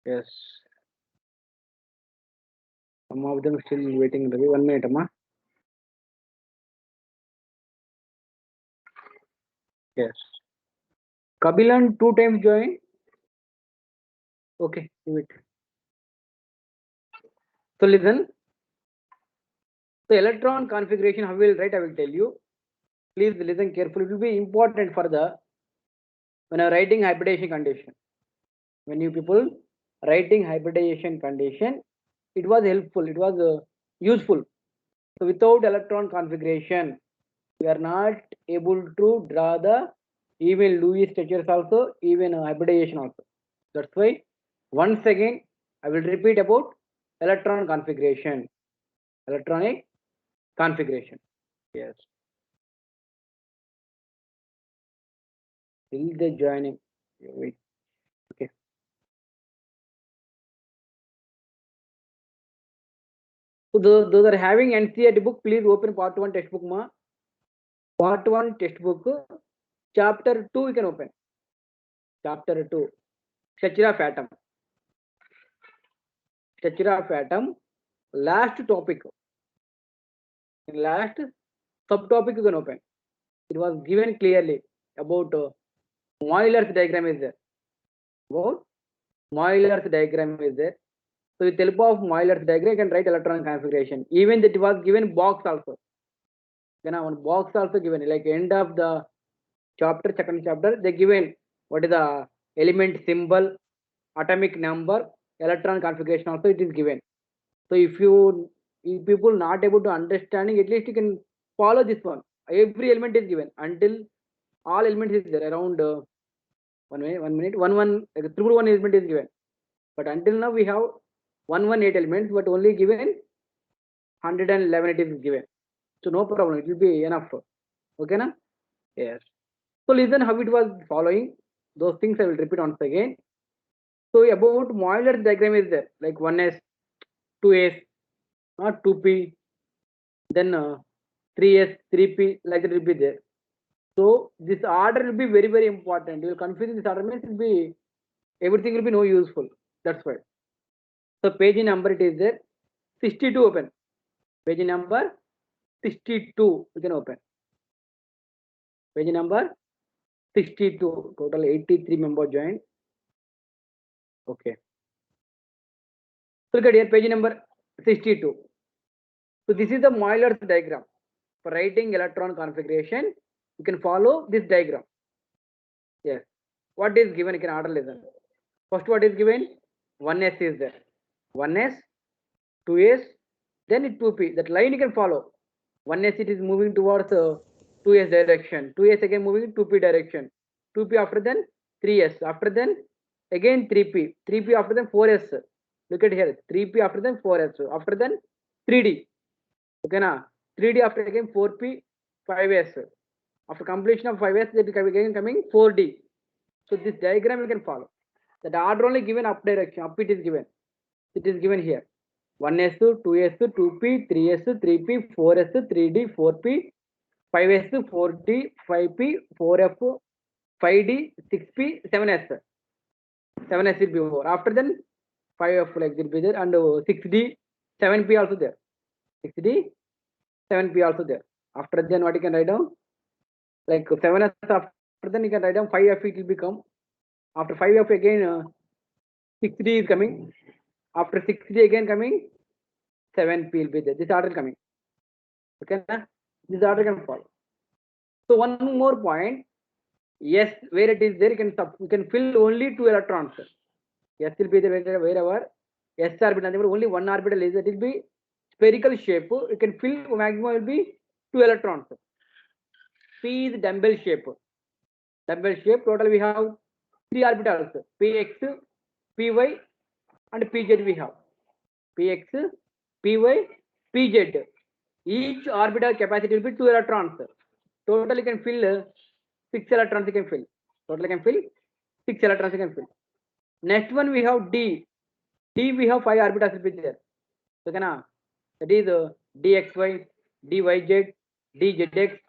Yes. Some of them still waiting. Ravi, 1 minute, Amma. Yes. Kabilan 2 times join. Okay, leave it. So listen. The electron configuration, how we will write, I will tell you. Please listen carefully. It will be important for the when I'm writing hybridization condition. When you people writing hybridization condition, it was helpful. It was useful. So without electron configuration, we are not able to draw the even Lewis structures also, even hybridization also. That's why once again I will repeat about electron configuration. Electronic configuration. Yes. Till the joining. Wait. Okay. So those are having NCERT book, please open part 1 textbook ma. Part 1 textbook, chapter 2 you can open. Chapter 2, structure of atom. Structure of atom, last topic. Last subtopic you can open. It was given clearly about Euler's diagram is there. About Euler's diagram is there. So with help of Euler's diagram, you can write electron configuration. Even that was given box also. Then one box also given, like end of the chapter, second chapter, they given what is the element symbol, atomic number, electron configuration also it is given. So if people not able to understanding, at least you can follow this one. Every element is given until all elements is there around 1 minute, triple one element is given. But until now we have 118 elements, but only given 111 it is given. So no problem, it will be enough. Okay, na? Yes. So listen how it was following. Those things I will repeat once again. So about Euler's diagram is there, like 1s, 2s, 2p, then 3s, 3p, like that will be there. So this order will be very, very important. You will confuse this order means it will be everything will be no useful. That's why. So page number it is there. 62 open. Page number 62 you can open. Page number 62. Total 83 members joined. Okay. So look at here, page number 62. So this is the Euler's diagram. For writing electron configuration, you can follow this diagram. Yes. What is given? You can order listen. First, what is given? 1s is there. 1s, 2s, then it 2p. That line you can follow. 1s it is moving towards 2s direction. 2s again moving 2p direction. 2p after then 3s. After then again 3p. 3p after then 4s. Look at here. 3p after then 4s. After then 3d. Okay na? 3d after again 4p, 5s. After completion of 5s, it is again coming 4d. So this diagram you can follow. That order only given up direction. Up it is given. It is given here. 1s, 2s, 2p, 3s, 3p, 4s, 3d, 4p, 5s, 4d, 5p, 4f, 5d, 6p, 7s. 7s will be more. After then 5f like will be there and 6d, 7p also there. 6d, 7p also there. After then what you can write down? Like 7s after then you can write down 5f it will become. After 5f again 6d is coming. After 6d again coming 7p will be there. This order coming. Okay, na? This order can follow. So one more point. Yes, where it is there, you can fill only 2 electrons. S will be there wherever S orbital, only one orbital is, it will be spherical shape. You can fill maximum will be 2 electrons. P is dumbbell shape. Dumbbell shape. Total we have 3 orbitals. Px, Py, and Pz we have. Px, Py, Pz. Each orbital capacity will be 2 electrons. Total you can fill 6 electrons you can fill. Total you can fill 6 electrons you can fill. Next one we have D. D we have 5 orbitals will be there. So that is dxy, dyz, dzx,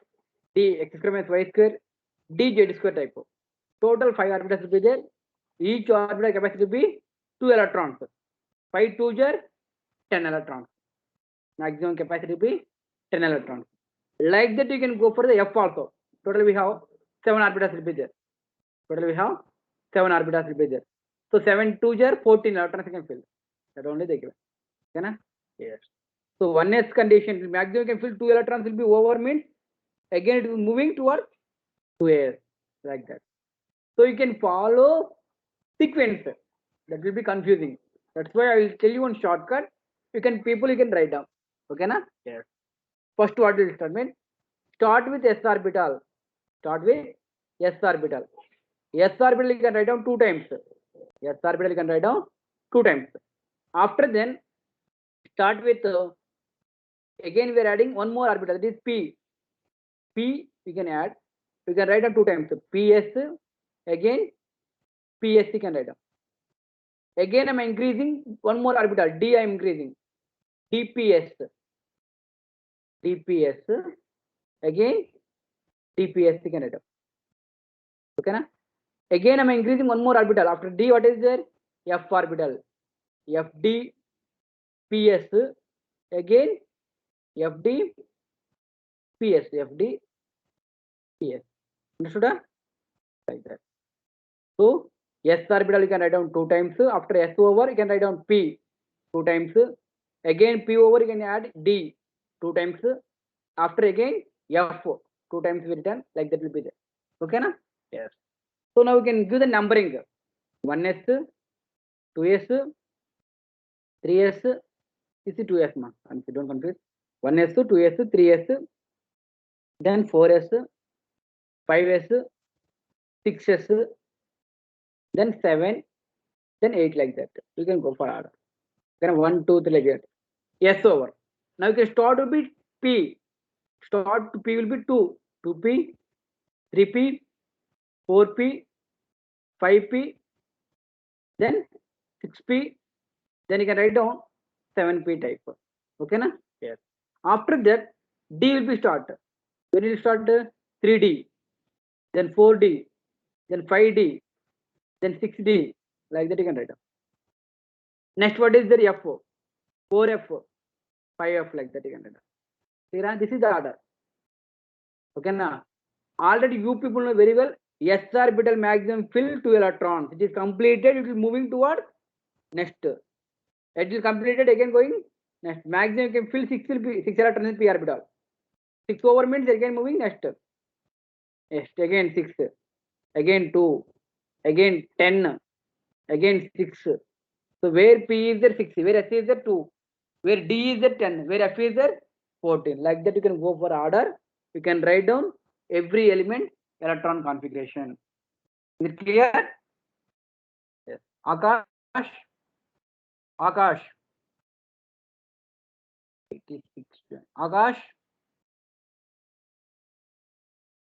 dx square minus y square, dz square type. Total 5 orbitals will be there. Each orbital capacity will be 2 electrons. 5 2s are 10 electrons. Maximum capacity will be 10 electrons. Like that, you can go for the F also. Total we have 7 orbitals will be there. Total we have 7 orbitals will be there. So 7 2s are 14 electrons you can fill. That only they give. Okay, na? Yes. So 1s condition, maximum you can fill 2 electrons will be over means again it is moving towards 2s like that. So you can follow sequence. That will be confusing. That's why I will tell you one shortcut. You can write down. Okay, na? Yes. First, what will start mean? Start with s orbital. Start with s orbital. S orbital you can write down 2 times. S orbital you can write down 2 times. After then, start with again we are adding one more orbital. That is p. P you can add. You can write down 2 times. PS again PS you can write down. Again I am increasing one more orbital. D I am increasing. DPS. DPS again DPS you can write down. Okay na? Again I am increasing one more orbital. After D what is there? F orbital. FD PS again FD PS FD PS. Understood? Like that. So S orbital you can write down 2 times. After S over you can write down P 2 times. Again P over you can add D 2 times. After again F 2 times we return, like that will be there. Okay na? Yes. So now we can give the numbering. 1s, 2s, 3s, this is 2s ma. Don't confuse. 1s, 2s, 3s, then 4s, 5s, 6s, then 7, then 8 like that. You can go for order. Then 1, 2, 3 like that. S over. Now you can start to be P. Start to P will be 2. 2P, 3P, 4P, 5P, then 6P, then you can write down 7P type. Okay na? Yes. After that, D will be start. When you start 3D, then 4D, then 5D, then 6D, like that you can write down. Next, what is the F? 4F, 5F, like that you can write down. This is the order. Okay na? Already you people know very well. S orbital maximum fill 2 electrons. It is completed. It is moving toward next. It is completed again going next. Maximum you can fill 6 will be 6 electrons in p orbital. 6 over means again moving next. Next again 6, again 2, again 10, again 6. So where P is there 6, where S is there 2, where D is there 10, where F is there 14. Like that you can go for order. You can write down every element electron configuration. Is it clear? Yes. Akash. Akash. 86. Akash.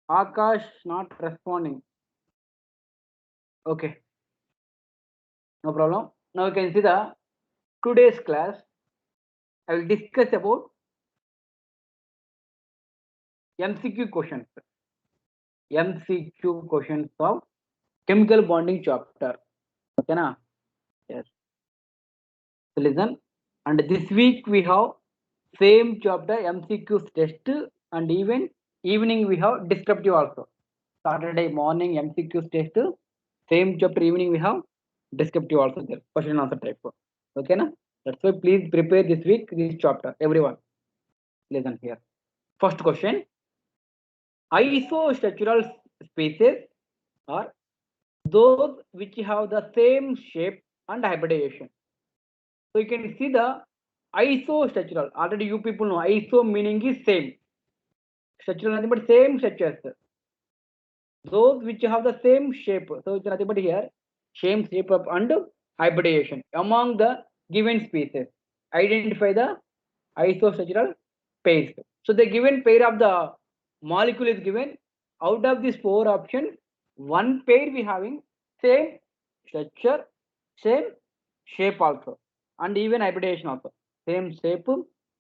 Akash not responding. Okay. No problem. Now you can see the today's class. I will discuss about MCQ questions. MCQ questions of chemical bonding chapter. Okay na? Yes. So listen. And this week we have same chapter MCQ test, and even evening we have descriptive also. Saturday morning MCQ test, same chapter evening we have descriptive also there. Question answer type. Okay na? That's why please prepare this week this chapter. Everyone, listen here. First question. Isostructural spaces are those which have the same shape and hybridization. So you can see the isostructural. Already you people know iso meaning is same. Structural nothing but same structures. Those which have the same shape. So it's nothing but here same shape of and hybridization among the given species. Identify the isostructural pairs. So the given pair of the molecule is given. Out of these 4 options, one pair we having same structure, same shape also, and even hybridization also. Same shape,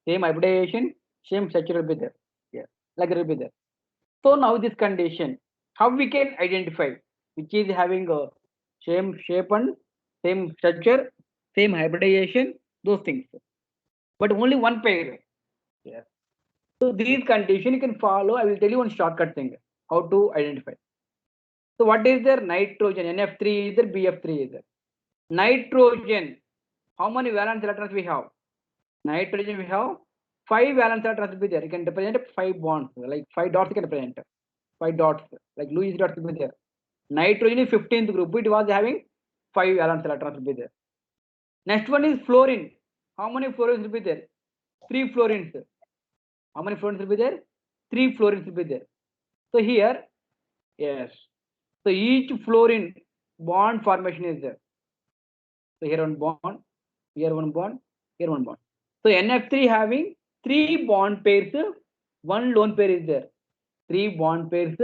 same hybridization, same structure will be there. Yeah, like it will be there. So now this condition, how we can identify which is having a same shape and same structure, same hybridization, those things, but only one pair. Yes. So these conditions you can follow. I will tell you one shortcut thing how to identify. So what is there? Nitrogen NF3 is there, BF3 is there. Nitrogen, how many valence electrons we have? Nitrogen we have 5 valence electrons will be there. You can represent 5 bonds, like 5 dots you can represent. 5 dots, like Lewis dots will be there. Nitrogen is 15th group. It was having 5 valence electrons will be there. Next one is fluorine. How many fluorines will be there? 3 fluorines. How many fluorines will be there? 3 fluorines will be there. So here, yes. So each fluorine bond formation is there. So here one bond, here one bond, here one bond. So NF3 having 3 bond pairs, 1 lone pair is there. 3 bond pairs,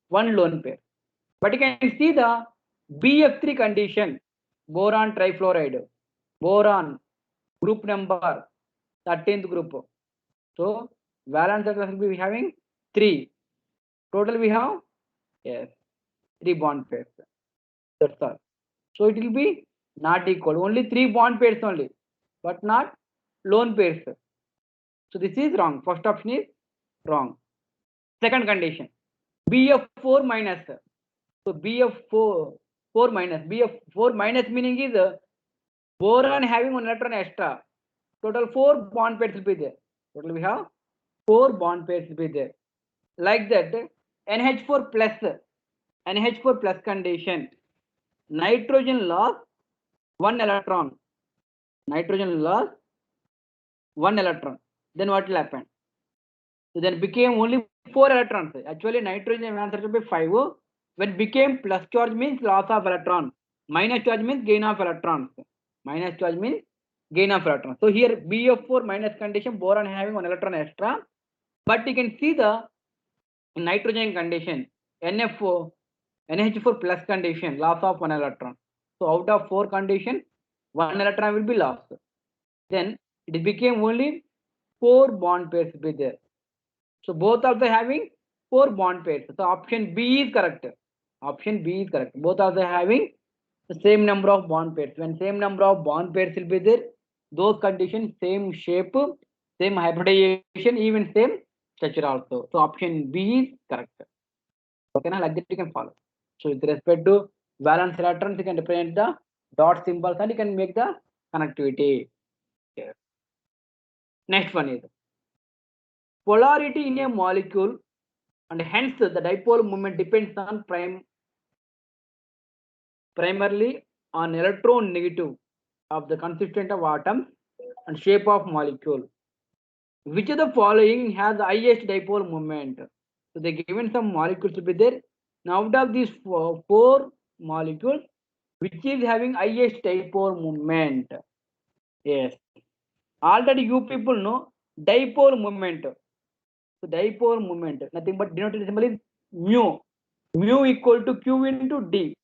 1 lone pair. But you can see the BF3 condition, boron trifluoride, boron group number 13th group. So valence electrons will be having 3. Total we have, yes, 3 bond pairs. That's all. So it will be not equal. Only 3 bond pairs only, but not lone pairs. So this is wrong. First option is wrong. Second condition, BF4 minus. So BF4 minus. BF4 minus meaning is boron having 1 electron extra. Total 4 bond pairs will be there. Total we have 4 bond pairs will be there. Like that, NH4 plus condition. Nitrogen lost 1 electron. Nitrogen lost 1 electron. Then what will happen? So then became only 4 electrons. Actually, nitrogen answer to be 5. When became plus charge means loss of electron. Minus charge means gain of electrons. Minus charge means gain of electrons. So here BF4 minus condition, boron having 1 electron extra. But you can see the nitrogen condition, NH4 plus condition, loss of 1 electron. So out of 4 condition, 1 electron will be lost. Then it became only 4 bond pairs will be there. So both also having 4 bond pairs. So option B is correct. Option B is correct. Both also having the same number of bond pairs. When same number of bond pairs will be there, those conditions, same shape, same hybridization, even same structure also. So option B is correct. Okay, now like that you can follow. So with respect to valence electrons, you can represent the dot symbols and you can make the connectivity. Okay. Next one is polarity in a molecule, and hence the dipole moment depends on primarily on electron negative of the constituent of atoms and shape of molecule. Which of the following has the highest dipole moment? So they given some molecules to be there. Now out of these four molecules, which is having highest dipole moment? Yes. Already you people know dipole moment. So dipole moment, nothing but denoted symbol is mu. Mu equal to Q into D.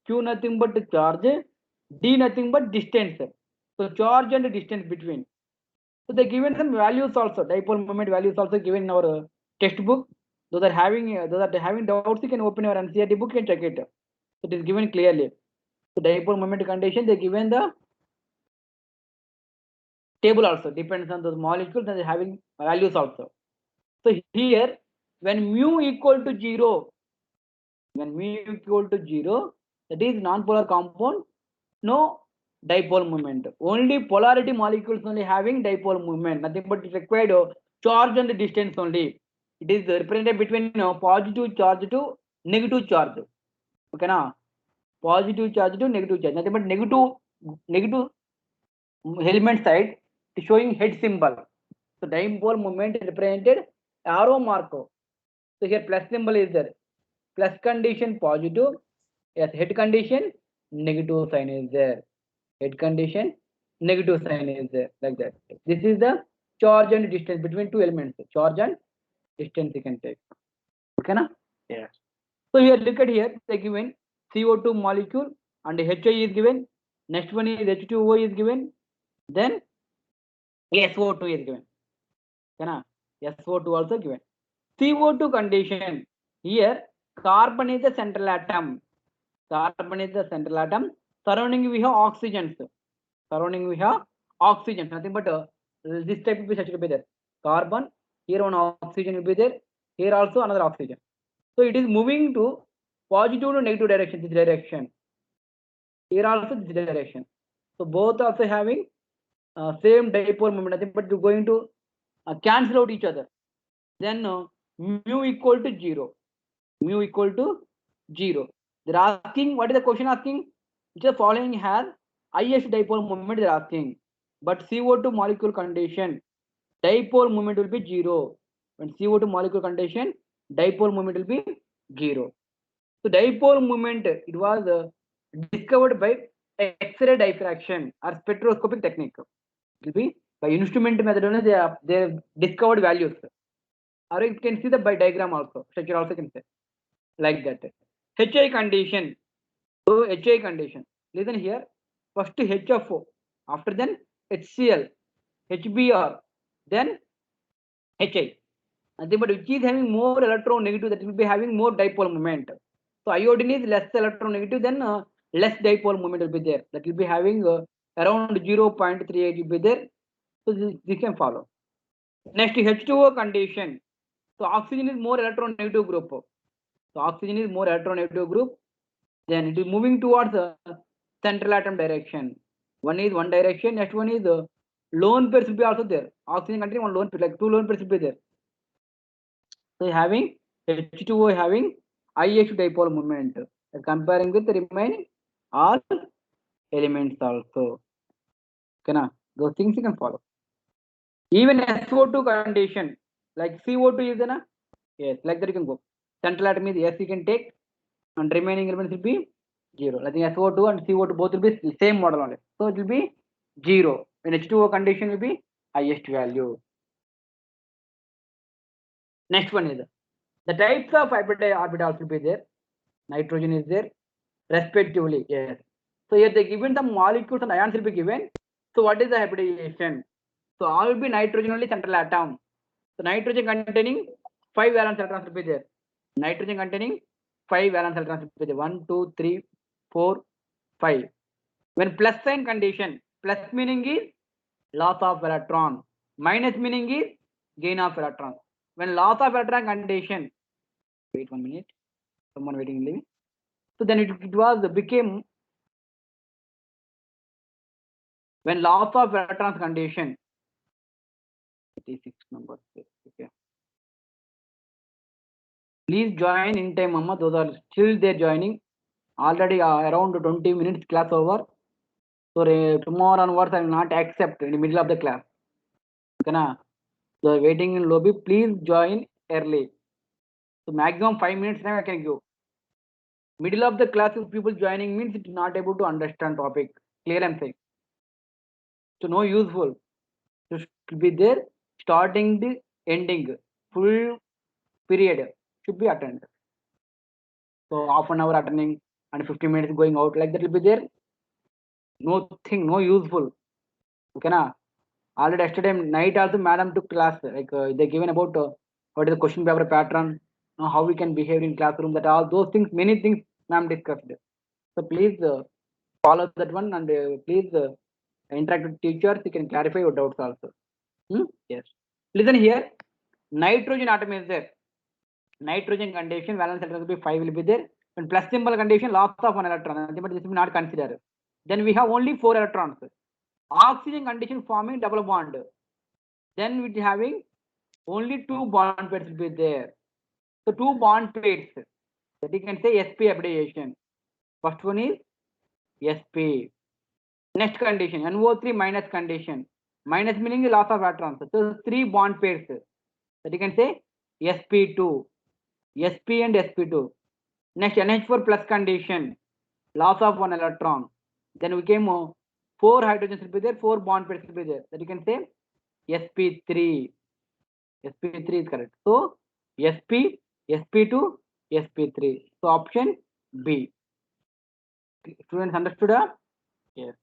Q nothing but charge, D nothing but distance. So charge and distance between. So they given some values also. Dipole moment values also given in our textbook. Those are having doubts, you can open your NCERT book and check it. So it is given clearly. So dipole moment condition, they given the table also, depends on those molecules and having values also. So here, when mu equal to 0, that is non-polar compound, no dipole moment. Only polarity molecules only having dipole moment. Nothing but it required charge and distance only. It is represented between positive charge to negative charge. Okay, na? Positive charge to negative charge. Nothing but negative element side is showing head symbol. So dipole moment is represented arrow mark. So here plus symbol is there. Plus condition positive. Yes, head condition negative sign is there. Head condition negative sign is there, like that. This is the charge and distance between two elements. Charge and distance you can take. Okay, na? Yes. So here look at here, they given CO2 molecule and HI is given. Next one is H2O is given. Then SO2 is given. Okay, na? SO2 also given. CO2 condition, here carbon is the central atom. Carbon is the central atom. Surrounding we have oxygens. Surrounding we have oxygen, nothing but this type will be such will be there. Carbon, here one oxygen will be there, here also another oxygen. So it is moving to positive to negative direction, this direction. Here also this direction. So both also having same dipole moment, nothing but you're going to cancel out each other. Then mu equal to 0. Mu equal to 0. They're asking, what is the question asking? Which the following has highest dipole moment they're asking. But CO2 molecule condition, dipole moment will be 0. When CO2 molecule condition, dipole moment will be 0. So dipole moment, it was discovered by X-ray diffraction or spectroscopic technique. It will be by instrument method only they discovered values. Or you can see the by diagram also, structure also can say like that. HI condition. So HI condition. Listen here. First HFO, after then HCl, HBr, then HI. Nothing but which is having more electronegative, that will be having more dipole moment. So iodine is less electronegative, then less dipole moment will be there. That will be having around 0.38 will be there. So this can follow. Next H2O condition. So oxygen is more electronegative group. So oxygen is more electronegative group. Then it is moving towards the central atom direction. One is one direction. Next one is lone pairs will be also there. Oxygen containing one lone pair, like two lone pairs will be there. So having H2O having IH dipole moment. Comparing with the remaining all elements also. Okay, na? Those things you can follow. Even SO2 condition, like CO2 is na? Yes, like that you can go. Central atom is yes, you can take, and remaining elements will be 0. I think SO2 and CO2 both will be same model only. So it will be 0. When H2O condition will be highest value. Next one is the types of hybrid orbitals will be there. Nitrogen is there, respectively. Yes. So here they given the molecules and ions will be given. So what is the hybridization? So all will be nitrogen only central atom. So nitrogen containing 5 valence electrons will be there. Nitrogen containing 5 valence electrons will be there. 1, 2, 3, 4, 5. When plus sign condition, plus meaning is loss of electron, minus meaning is gain of electron. When loss of electron condition, wait 1 minute, someone waiting leaving. So then it was became when loss of electrons condition. 86 number. Okay. Please join in time, Mama. Those are still there joining. Already around 20 minutes class over. So tomorrow onwards I will not accept in the middle of the class. Okay, na? So waiting in lobby, please join early. So maximum 5 minutes time I can give. Middle of the class, if people joining means it's not able to understand topic. Clear I'm saying. So no useful. So should be there starting the ending. Full period should be attended. So half an hour attending and 15 minutes going out, like that will be there. Nothing, no useful. Okay, na? Already yesterday night also madam took class, like they given about what is the question paper pattern, how we can behave in classroom, that all those things, many things ma'am discussed. So please follow that one, and please interact with teachers. You can clarify your doubts also. Yes. Listen here. Nitrogen atom is there. Nitrogen condition, valence electron will be 5 will be there. When plus symbol condition, loss of 1 electron, but this will not consider. Then we have only 4 electrons. Oxygen condition forming double bond. Then we having only 2 bond pairs will be there. So 2 bond pairs, that you can say sp hybridization. First one is sp. Next condition, NO3 minus condition. Minus meaning the loss of electrons. So 3 bond pairs, that you can say sp2. sp and sp2. Next NH4 plus condition, loss of 1 electron. Then we came 4 hydrogens will be there, 4 bond pairs will be there, that you can say sp3. sp3 is correct. So sp, sp2, sp3. So option B. Students understood? Yes.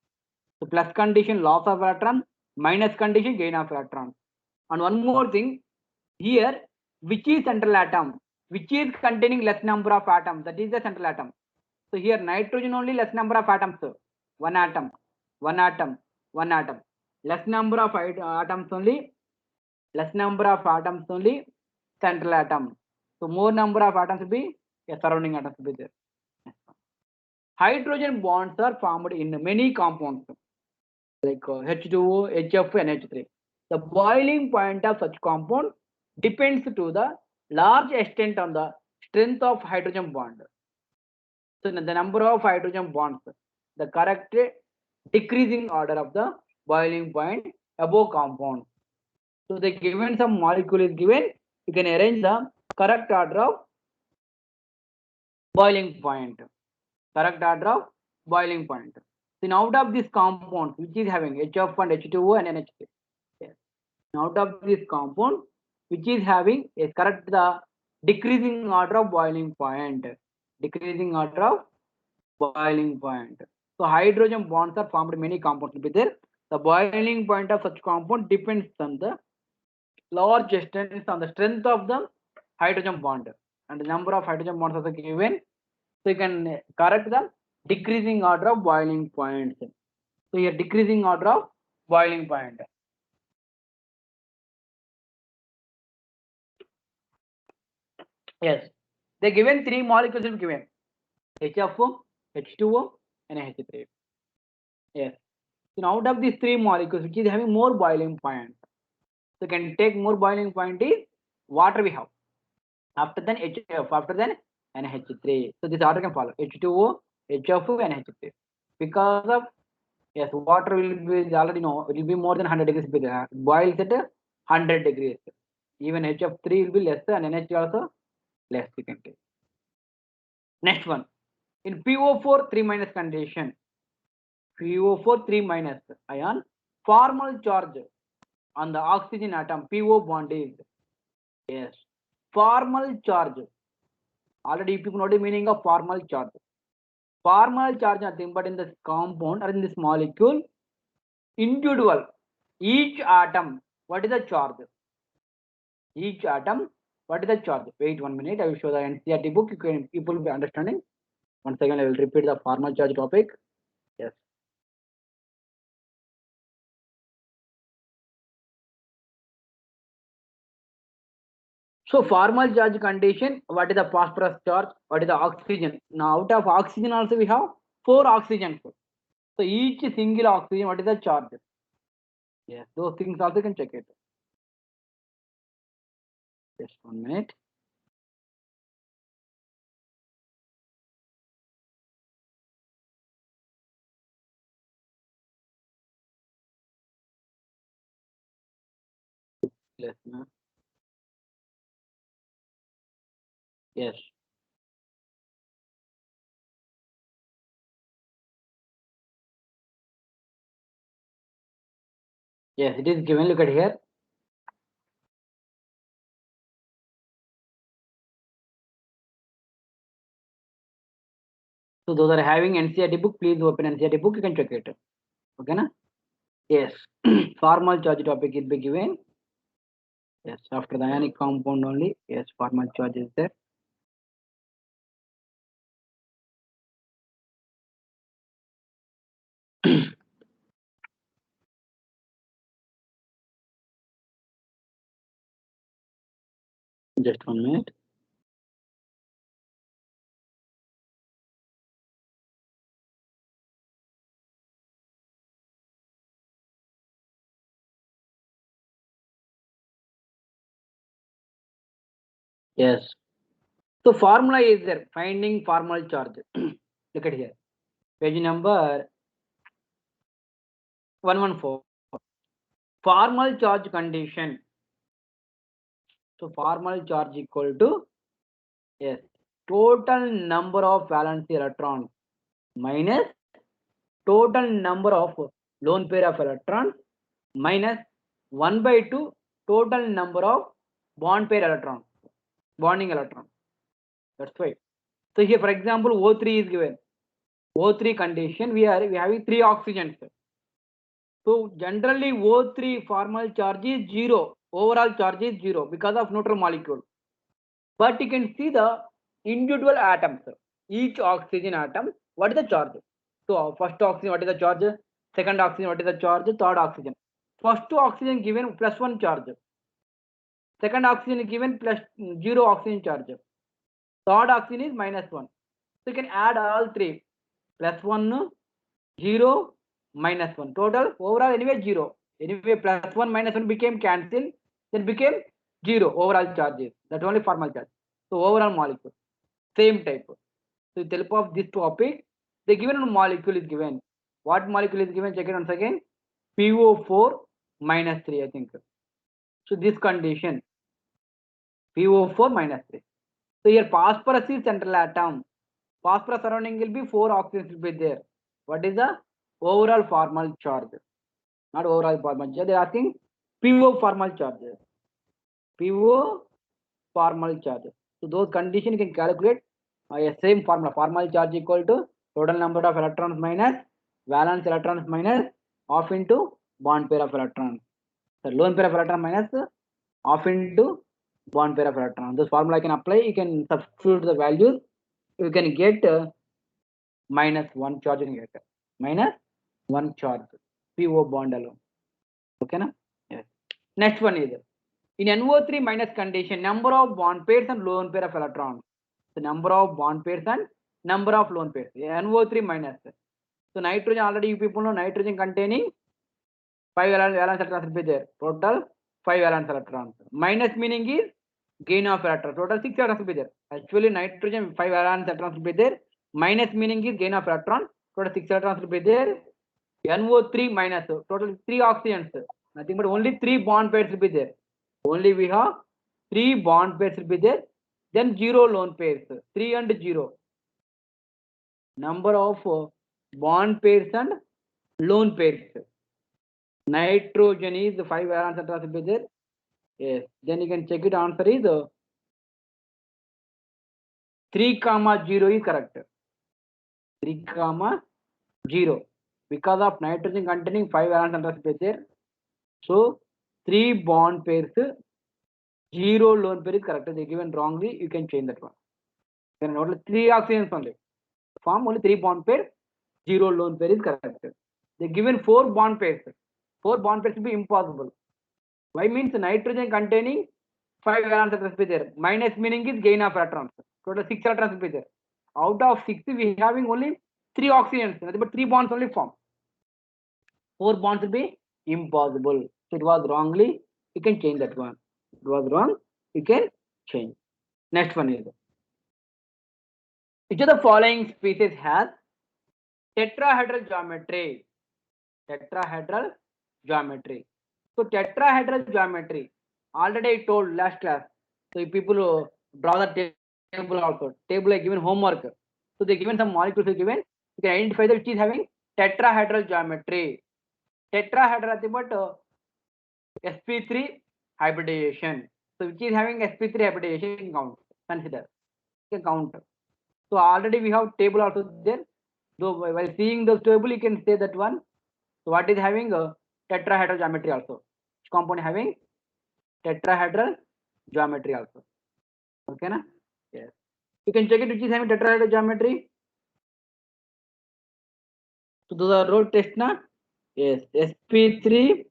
So plus condition, loss of electron, minus condition, gain of electron. And one more thing here, which is central atom, which is containing less number of atoms, that is the central atom. So here nitrogen only less number of atoms, one atom, one atom. Less number of atoms only, less number of atoms only, central atom. So more number of atoms will be surrounding atoms will be there. Hydrogen bonds are formed in many compounds like H2O, HF, and H3. The boiling point of such compound depends to the large extent on the strength of hydrogen bond. So the number of hydrogen bonds, the correct decreasing order of the boiling point above compound. So the given some molecule is given, you can arrange the correct order of boiling point. Correct order of boiling point. So out of this compound, which is having HF and H2O and NH3. Yes. Out of this compound, which is having a correct the decreasing order of boiling point. Decreasing order of boiling point. So hydrogen bonds are formed in many compounds will be there. The boiling point of such compound depends on the large extent on the strength of the hydrogen bond and the number of hydrogen bonds are given. So you can correct the decreasing order of boiling points. So here decreasing order of boiling point. Yes, they given three molecules are given HFO, H2O, and H3. Yes. So out of these three molecules, which is having more boiling point, so you can take more boiling point is water we have. After then HF, after then NH3. So this order can follow H2O, HF, and H3. Because of yes, water will be already know it will be more than 100 degrees. Boils at 100 degrees. Even HF3 will be less and NH also less. You can take. Next one. In PO4 3 minus condition, PO4 3 minus ion, formal charge on the oxygen atom PO bond is yes. Formal charge. Already people know the meaning of formal charge. Formal charge nothing but in this compound or in this molecule, individual, each atom, what is the charge? Each atom, what is the charge? Wait 1 minute, I will show the NCERT book, people will be understanding. Once again, I will repeat the formal charge topic. Yes. So formal charge condition, what is the phosphorus charge? What is the oxygen? Now out of oxygen also we have 4 oxygens. So each single oxygen, what is the charge? Yes, those things also can check it. Just 1 minute. Yes. Yes. Yes, it is given. Look at here. So those are having NCERT book. Please open NCERT book. You can check it. Okay, na? Yes. Formal charge topic will be given. Yes, after the ionic compound only. Yes, formal charge is there. Just 1 minute. Yes. So formula is there. Finding formal charge. Look at here. Page number 114. Formal charge condition. So formal charge equal to yes total number of valence electrons minus total number of lone pair of electrons minus 1 by 2 total number of bond pair electrons, bonding electrons. That's why. So here, for example, O3 is given. O3 condition, we having 3 oxygens. So generally O3 formal charge is 0. Overall charge is 0 because of neutral molecule. But you can see the individual atoms. Each oxygen atom, what is the charge? So first oxygen, what is the charge? Second oxygen, what is the charge? Third oxygen. First oxygen given +1 charge. Second oxygen given plus 0 oxygen charge. Third oxygen is -1. So you can add all three. +1, 0, -1. Total overall anyway 0. Anyway +1 -1 became cancelled. Then became 0 overall charges. That's only formal charge. So overall molecule. Same type. So with the help of this topic, the given molecule is given. What molecule is given? Check it once again. PO4 -3, I think. So this condition, PO4 -3. So here phosphorus is central atom. Phosphorus surrounding will be 4 oxygens will be there. What is the overall formal charge? Not overall formal charge. They are asking PO formal charge. PO formal charge. So those conditions you can calculate. Same formula. Formal charge equal to total number of electrons minus valence electrons minus half into bond pair of electrons. So lone pair of electron minus half into bond pair of electrons. This formula I can apply. You can substitute the values. You can get -1 charge in here. -1 charge. PO bond alone. Okay, na? Yes. Next one is in NO3 minus condition, number of bond pairs and lone pair of electrons. The number of bond pairs and number of lone pairs. NO3 minus. So nitrogen, already you people know nitrogen containing 5 valence electrons will be there. Total 5 valence electrons. Minus meaning is gain of electrons. Total 6 electrons will be there. Actually nitrogen 5 valence electrons will be there. Minus meaning is gain of electron. Total 6 electrons will be there. NO3 minus. Total 3 oxygens. Nothing but only 3 bond pairs will be there. Only we have 3 bond pairs will be there. Then 0 lone pairs. 3 and 0. Number of bond pairs and lone pairs. Nitrogen is 5 valence electrons will be there. Yes. Then you can check it. Answer is 3, 0 is correct. 3, 0. Because of nitrogen containing 5 valence electrons will be there. So 3 bond pairs, 0 lone pair is correct. They given wrongly. You can change that one. Then only 3 oxygens only. Form only 3 bond pair, 0 lone pair is correct. They given 4 bond pairs. 4 bond pairs will be impossible. Why means nitrogen containing 5 valence electrons will be there. Minus meaning is gain of electrons. Total 6 electrons will be there. Out of 6, we having only 3 oxygens. Nothing but 3 bonds only form. 4 bonds will be impossible. So it was wrongly. You can change that one. It was wrong. You can change. Next one is which of the following species has tetrahedral geometry? Tetrahedral geometry. So tetrahedral geometry. Already I told last class. So if people draw the table also. Table I given homework. So they given some molecules given. You can identify that which is having tetrahedral geometry. Tetrahedral but sp3 hybridization. So which is having sp3 hybridization count. Consider. You can count. So already we have table also there. So while seeing the table, you can say that one. So what is having a tetrahedral geometry also? Which compound having tetrahedral geometry also? Okay, na? Yes. You can check it which is having tetrahedral geometry. So those are road test na? Yes. sp3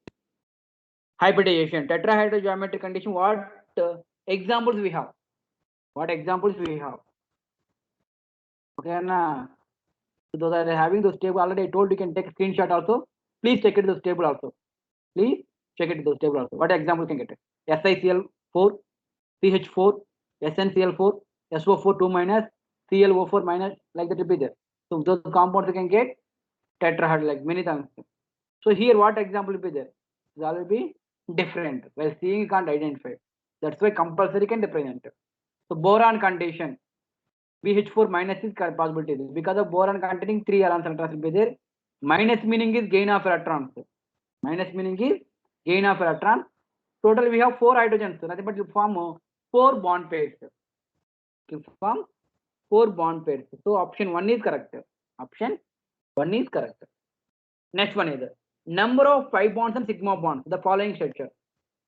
hybridization. Tetrahedral geometry condition. What examples we have? What examples we have? Okay, na? So those are having those table already. I told you can take a screenshot also. Please check it those table also. Please check it those table also. What example you can get? SiCl4, CH4, SnCl4, SO4 2 minus, ClO4 minus, like that will be there. So those compounds you can get tetrahedral like many times. So here what example will be there? It will be different. While seeing you can't identify. That's why compulsory can represent. So boron condition. BH4 minus is possibility because of boron containing 3 valence electrons will be there. Minus meaning is gain of electrons. Minus meaning is gain of electrons. Total we have 4 hydrogens. Nothing but you form 4 bond pairs. You form 4 bond pairs. So option 1 is correct. Option 1 is correct. Next one is number of pi bonds and sigma bonds. The following structure.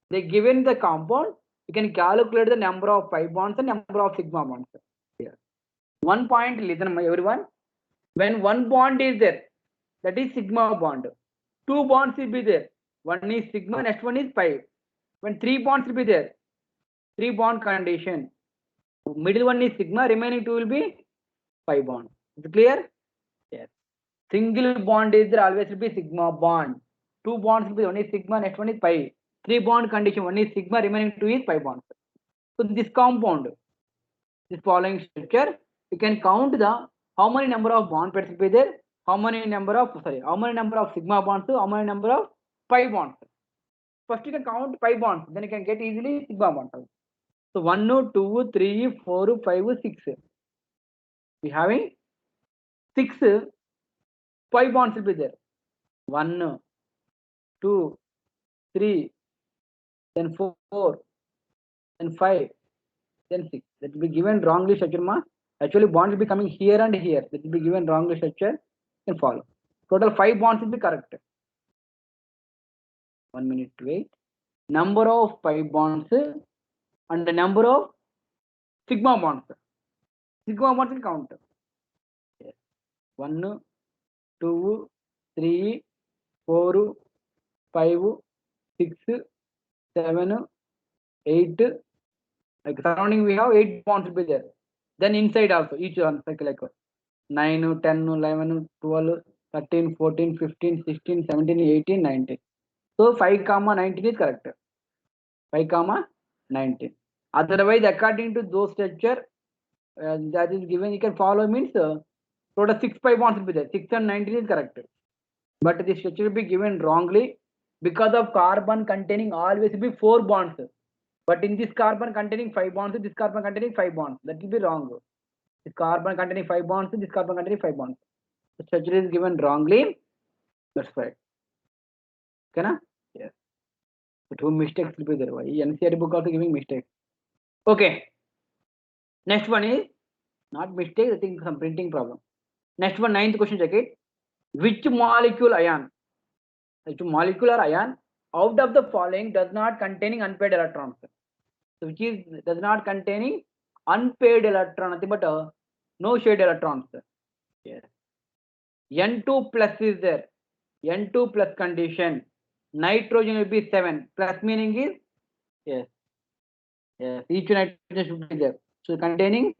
They given the compound. You can calculate the number of pi bonds and number of sigma bonds. Here. One point, listen everyone. When one bond is there, that is sigma bond. two bonds will be there. One is sigma, next one is pi. When three bonds will be there, three bond condition. Middle one is sigma, remaining two will be pi bond. Is it clear? Yes. Single bond is there, always will be sigma bond. Two bonds will be, one is sigma, next one is pi. Three bond condition, one is sigma, remaining two is pi bonds. So this compound, this following structure, you can count the how many number of bond pairs will be there, how many number of sigma bonds, how many number of pi bonds. First you can count pi bonds, then you can get easily sigma bonds. So 1, 2, 3, 4, 5, 6. We having 6 pi bonds will be there. 1, 2, 3, then 4, then 5, then 6. That will be given wrongly structure ma. Actually bond will be coming here and here. That will be given wrongly structure. Can follow. Total 5 bonds will be correct. 1 minute wait. Number of pi bonds and the number of sigma bonds. Sigma bonds will count. 1, 2, 3, 4, 5, 6, 7, 8. Like surrounding we have 8 bonds will be there. Then inside also each one cycle like 9, 10, 11, 12, 13, 14, 15, 16, 17, 18, 19. So 5, 19 is correct. 5, 19. Otherwise, according to those structure that is given, you can follow means total 6 pi bonds will be there. 6 and 19 is correct. But this structure will be given wrongly because of carbon containing always will be 4 bonds. But in this carbon containing 5 bonds, this carbon containing 5 bonds. That will be wrong. This carbon containing 5 bonds, this carbon containing 5 bonds. The structure is given wrongly. That's right. Okay, na? Yes. The 2 mistakes will be there. Why? NCERT book also giving mistakes. Okay. Next one is not mistake. I think some printing problem. Next one, 9th question. Check it. Which molecule ion? Which molecular ion out of the following does not containing unpaired electrons? So which is does not containing unpaired electron, nothing but no shared electrons. Yes. N2 plus is there. N2 plus condition. Nitrogen will be 7. Plus meaning is yes. Yes. Each nitrogen should be there. So containing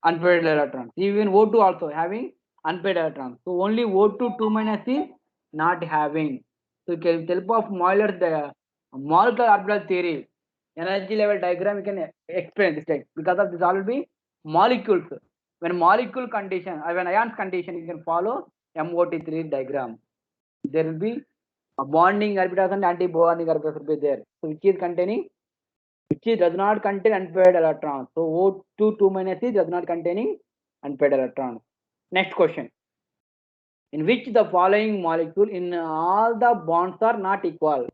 unpaired electrons. Even O2 also having unpaired electrons. So only O2 2 minus is not having. So with help of Euler's the molecular orbital theory, energy level diagram, you can explain this like because of this all will be molecules. When molecule condition or when ions condition, you can follow MOT3 diagram. There will be a bonding orbitals and anti-bonding orbitals will be there. So which is containing, which does not contain unpaired electrons. So O2 2 minus is does not containing unpaired electrons. Next question. In which the following molecule in all the bonds are not equal?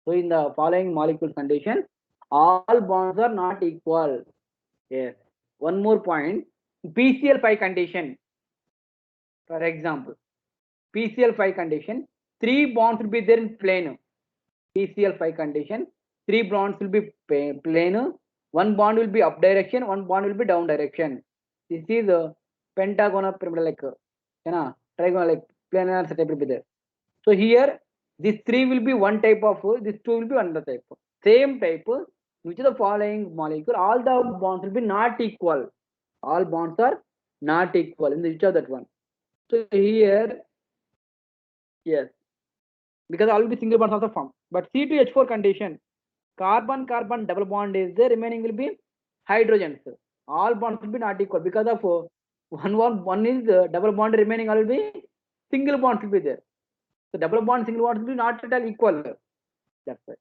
So in the following molecule condition, all bonds are not equal. Yes. One more point. PCl5 condition. For example, PCl5 condition, 3 bonds will be there in plane. PCl5 condition, 3 bonds will be plane. One bond will be up direction, one bond will be down direction. This is a pentagonal pyramid like, trigonal like planar setup will be there. So here, this 3 will be one type of, this 2 will be another type. Same type, which is the following molecule, all the bonds will be not equal. All bonds are not equal in which of that one. So here, yes, because all will be single bonds also formed. But C2H4 condition, carbon-carbon double bond is there, remaining will be hydrogens. All bonds will be not equal because of one is double bond, remaining all will be single bonds will be there. So double bond, single bonds will be not at all equal. That's right.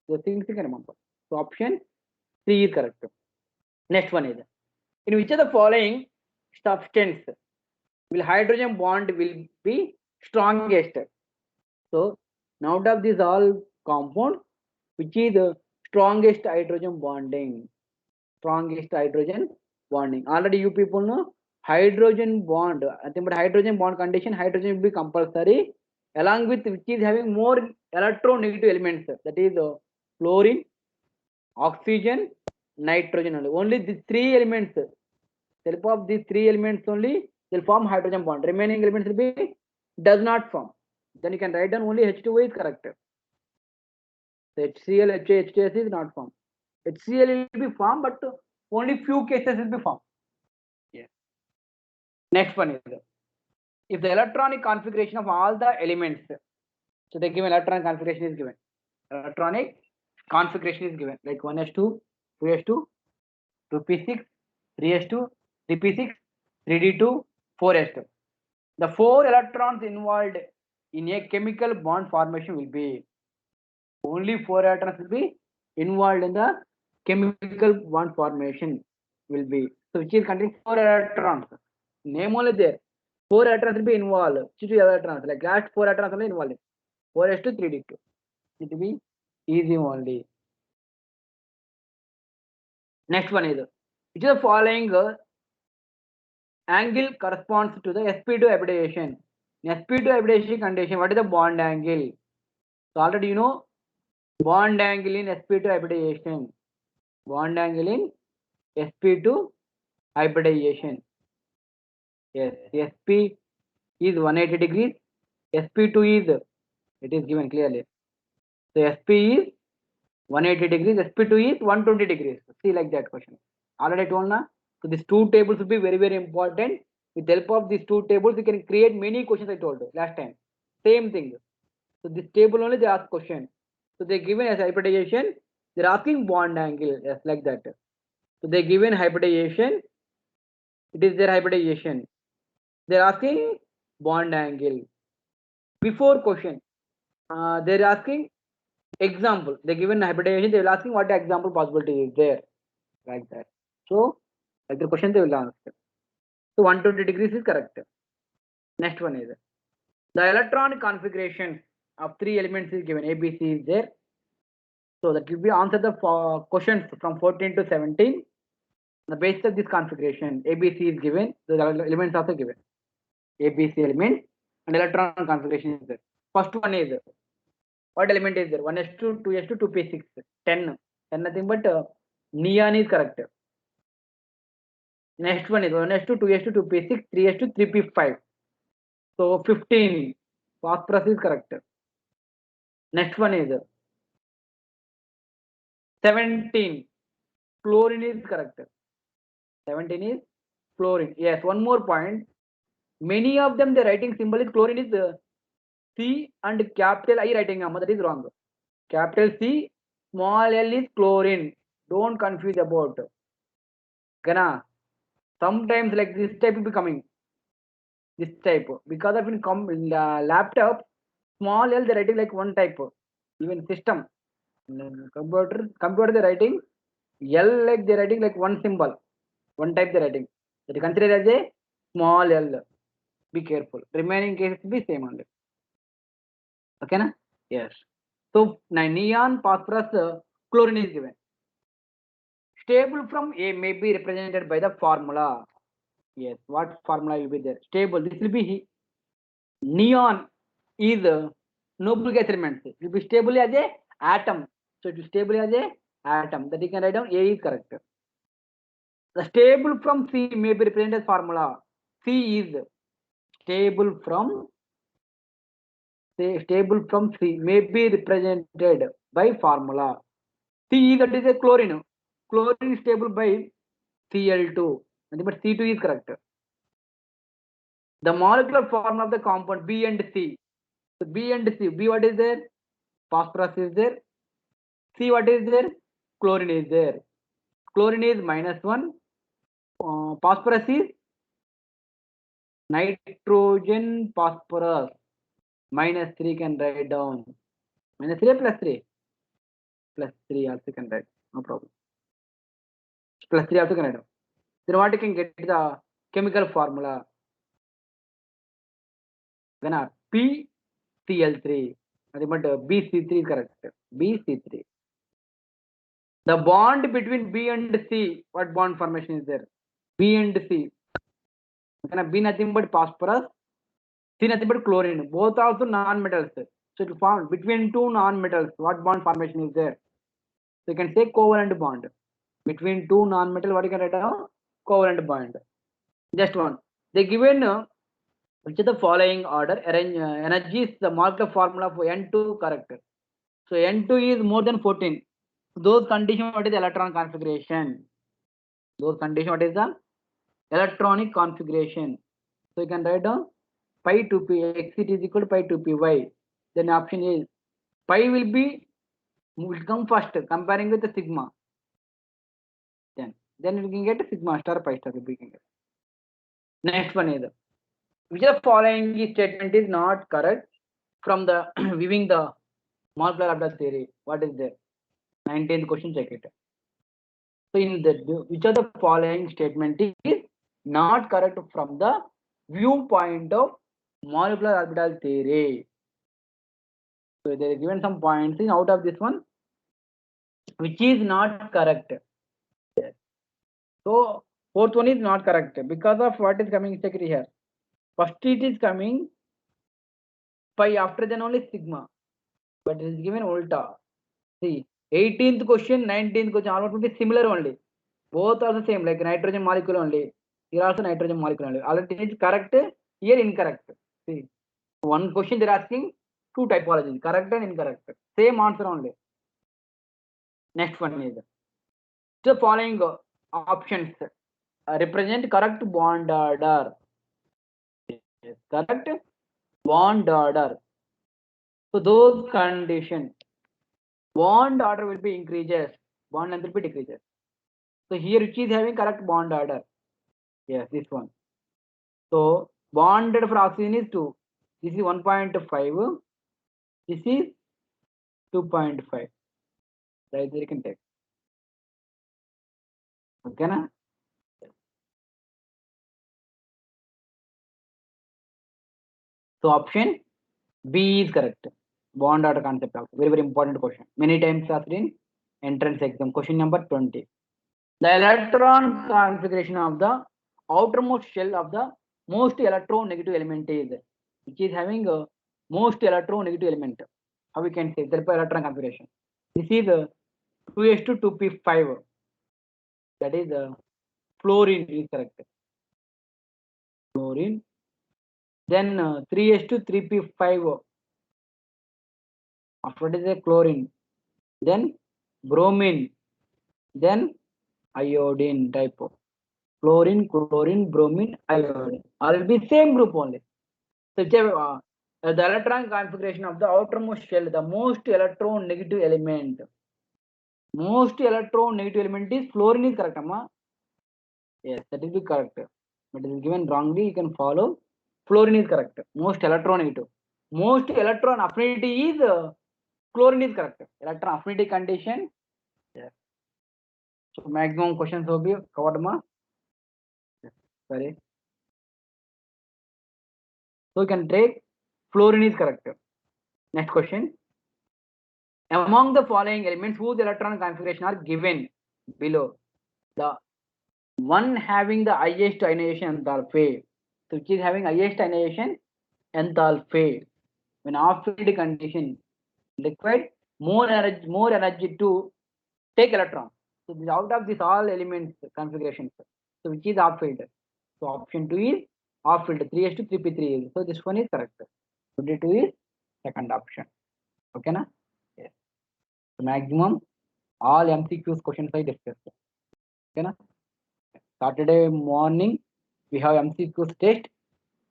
So things you can remember. So option 3 is correct. Next one is, in which of the following substance will hydrogen bond will be strongest? So now out of these all compound, which is the strongest hydrogen bonding? Strongest hydrogen bonding. Already you people know hydrogen bond. I think, but hydrogen bond condition, hydrogen will be compulsory, along with which is having more electronegative elements. That is fluorine, oxygen, nitrogen only. Only these 3 elements. Help of these 3 elements only will form hydrogen bond. Remaining elements will be does not form. then you can write down only H2O is correct. So HCl, HA, HTS is not formed. HCl will be formed, but only few cases will be formed. Yes. Next one is if the electronic configuration of all the elements, so they given electronic configuration is given. Electronic configuration is given like 1s2, 2s2, 2p6, 3s2, 3p6, 3d2, 4s2. The 4 electrons involved in a chemical bond formation will be only 4 electrons will be involved in the chemical bond formation will be. So which is containing 4 electrons. Name only there. 4 electrons will be involved. 2 electrons like last 4 electrons only involved. 4s2, 3d2. It will be easy only. Next one is which is the following angle corresponds to the sp2 hybridization. In sp2 hybridization condition, what is the bond angle? So already you know bond angle in sp2 hybridization. Bond angle in sp2 hybridization. Yes, sp is 180 degrees. sp2 is, it is given clearly. So sp is 180 degrees, sp2 is 120 degrees. See like that question. Already told na. So these two tables will be very, very important. With the help of these two tables, you can create many questions. I told you last time. Same thing. So this table only they ask question. So they given as hybridization, they're asking bond angle. Yes, like that. So they given hybridization. It is their hybridization. They're asking bond angle. Before question, they're asking example. They given hybridization. They will asking what example possibility is there, like that. So like the question they will answer. So 120 degrees is correct. Next one is the electronic configuration of 3 elements is given. A, B, C is there. So that will be answer the questions from 14 to 17. The basis of this configuration, A, B, C is given. The elements also given. A, B, C elements and electron configuration is there. First one is what element is there? 1s2, 2s2, 2p6, 10. 10 nothing but neon is correct. Next one is 1s2, 2s2, 2p6, 3s2, 3p5. So 15. Phosphorus is correct. Next one is 17. Chlorine is correct. 17 is chlorine. Yes, one more point. Many of them the writing symbol is chlorine is C and capital I writing, that is wrong. Capital C, small l is chlorine. Don't confuse about. Gana. Sometimes like this type will be coming. This type. Because of in laptop, small l they're writing like one type. Even system. Computer they're writing L like they're writing like one symbol. One type they're writing. That is considered as a small l. Be careful. Remaining cases be same only. Okay na? Yes. So neon, phosphorus, chlorine is given. Stable from A may be represented by the formula. Yes. What formula will be there? Stable. This will be neon is noble gas element. It will be stable as a atom. So it is stable as a atom. That you can write down A is correct. The stable from C may be represented as formula. C is stable from C may be represented by formula. C that is a chlorine. Chlorine is stable by Cl2. But C2 is correct. The molecular form of the compound B and C. So B and C. B what is there? Phosphorus is there. C what is there? Chlorine is there. Chlorine is -1. Phosphorus is nitrogen phosphorus. -3 can write down. -3 or +3? +3 also can write. No problem. +3 also can write down. Then what you can get the chemical formula? Then PCl3. But BC3 is correct. BC3. The bond between B and C, what bond formation is there? B and C. B nothing but phosphorus, C nothing but chlorine. Both also non-metals. So it will form between two non-metals. What bond formation is there? So you can say covalent bond. Between two non-metal, what you can write down? Covalent bond. Just one. They given Which of the following order energy is the molecular formula for N2 correct? So N2 is more than 14. Those condition, what is the electron configuration? Those condition, what is the electronic configuration? So you can write down pi 2p exit is equal to pi 2py. Then option is pi will come first comparing with the sigma. Then we can get sigma star pi star. We can get. Next one is which of the following statement is not correct from the viewing the molecular orbital theory? What is there? 19th question, check it. So in the which of the following statement is not correct from the viewpoint of molecular orbital theory? So they are given some points in out of this one, which is not correct. So fourth one is not correct because of what is coming secretary here. First it is coming pi, after then only sigma, but it is given ulta. See, 18th question, 19th question almost will be similar only. Both are the same, like nitrogen molecule only. Here also nitrogen molecule only. Already it is correct, here incorrect. See, one question they are asking two typologies, correct and incorrect. Same answer only. Next one is the following options represent correct bond order. Yes, correct bond order. So those conditions, bond order will be increases, bond length will be decreases. So here which is having correct bond order? Yes, this one. So bonded for oxygen is 2. This is 1.5. This is 2.5. Right there you can take. Okay na? So option B is correct. Bond order concept of very important question. Many times asked in entrance exam. Question number 20. The electron configuration of the outermost shell of the most electronegative element is, which is having a most electronegative element. How we can say the electron configuration? This is 2s to 2p5. That is fluorine is correct. Fluorine. Then 3s to 3p5. After that is a chlorine. Then bromine. Then iodine type of fluorine, chlorine, bromine, iodine. All will be same group only. So the electron configuration of the outermost shell, the most electronegative element. Most electronegative element is fluorine is correct, amma? Yes, that is the correct. But it is given wrongly, you can follow. Fluorine is correct. Most electronegative. Most electron affinity is chlorine is correct. Electron affinity condition. Yes. So maximum questions will be covered, ma. Yes. Sorry. So you can take fluorine is correct. Next question. Among the following elements whose electron configuration are given below, the one having the highest ionization enthalpy, so which is having highest ionization enthalpy, when off-field condition required more energy to take electron. So this, out of this all elements configurations, so which is off-field? So option 2 is off-field, 3s to 3p3. So this one is correct. 22 is second option. Okay na? Yes. So maximum all MCQs questions I discussed. Okay na? Saturday morning we have MCQs test,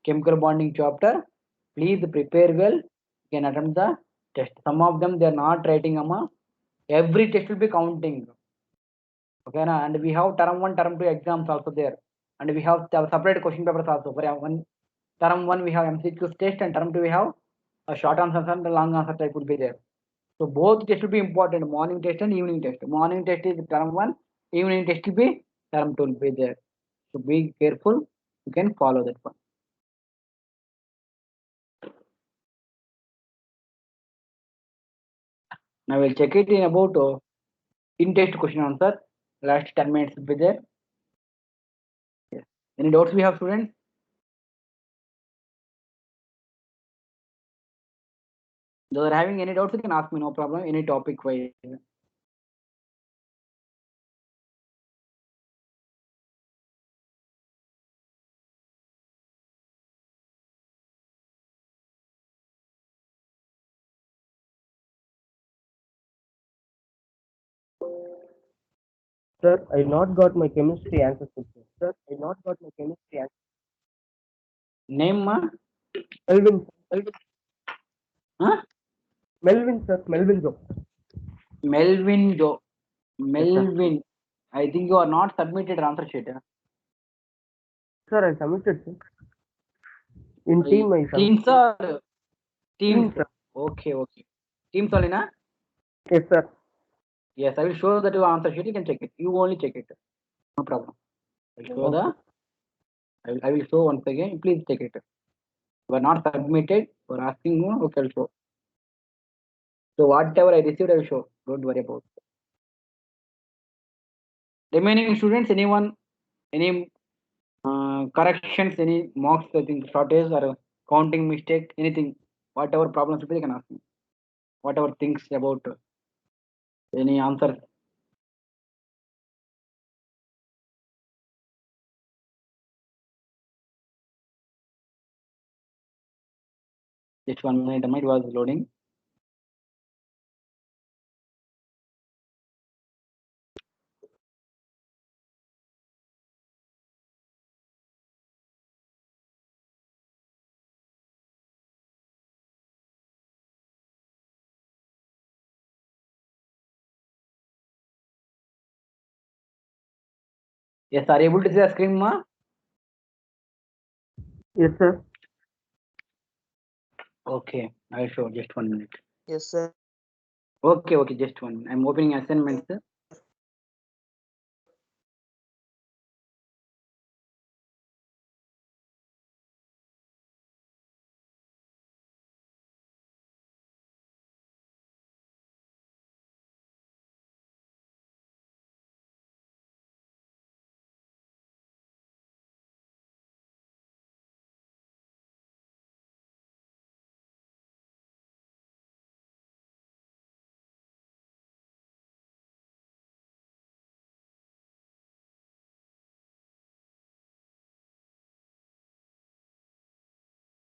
chemical bonding chapter. Please prepare well. You can attempt the test. Some of them they are not writing, amma. Every test will be counting. Okay na? And we have term 1, term 2 exams also there. And we have separate question papers also. For one term 1 we have MCQs test, and term 2 we have a short answers and the long answer type would be there. So both tests will be important, morning test and evening test. Morning test is term 1, evening test will be term 2 will be there. So be careful, you can follow that one. Now we'll check it in about in test question answer. Last 10 minutes will be there. Yes. Any doubts we have, students? Those are having any doubts, you can ask me, no problem, any topic wise. Sir, I not got my chemistry answer. Sir, I not got my chemistry answer. Name, ma? Melvin, Huh? Melvin, sir, Melvin Joe. Melvin Joe. Yes, sir. Melvin. I think you are not submitted answer sheet. Sir, I submitted, sir. In team, I submitted. Teams or teams? Team, sir. Okay, okay. Teams only, na? Yes, sir. Yes, I will show that your answer sheet. You can check it. You only check it. No problem. I will show Okay. I will show once again. Please check it. You are not submitted. You are asking more. Okay, I'll show. So whatever I received, I will show. Don't worry about it. Remaining students, anyone, any corrections, any marks, I think shortage or counting mistake, anything, whatever problems you can ask me. Whatever things about any answers. Just 1 minute, it was loading. Yes, are you able to see the screen, ma? Yes, sir. Okay, I will show just 1 minute. Yes, sir. Okay, okay, just one. I'm opening assignments.